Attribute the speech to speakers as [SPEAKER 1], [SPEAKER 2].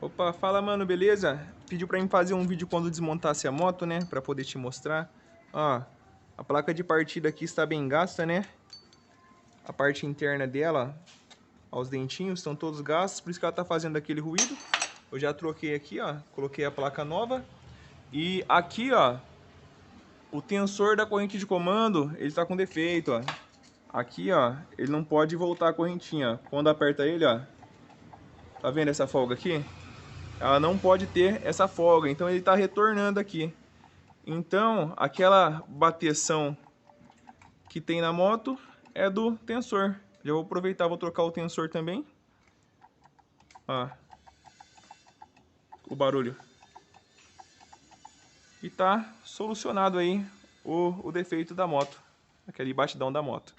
[SPEAKER 1] Opa, fala mano, beleza? Pediu pra mim fazer um vídeo quando desmontasse a moto, né? Pra poder te mostrar. Ó, a placa de partida aqui está bem gasta, né? A parte interna dela, ó, os dentinhos estão todos gastos, por isso que ela tá fazendo aquele ruído. Eu já troquei aqui, ó, coloquei a placa nova. E aqui, ó, o tensor da corrente de comando, ele tá com defeito, ó. Aqui, ó, ele não pode voltar a correntinha. Quando aperta ele, ó, tá vendo essa folga aqui? Ela não pode ter essa folga, então ele está retornando aqui. Então, aquela bateção que tem na moto é do tensor. Já vou aproveitar, vou trocar o tensor também. Ó, o barulho. E tá solucionado aí o defeito da moto. Aquele batidão da moto.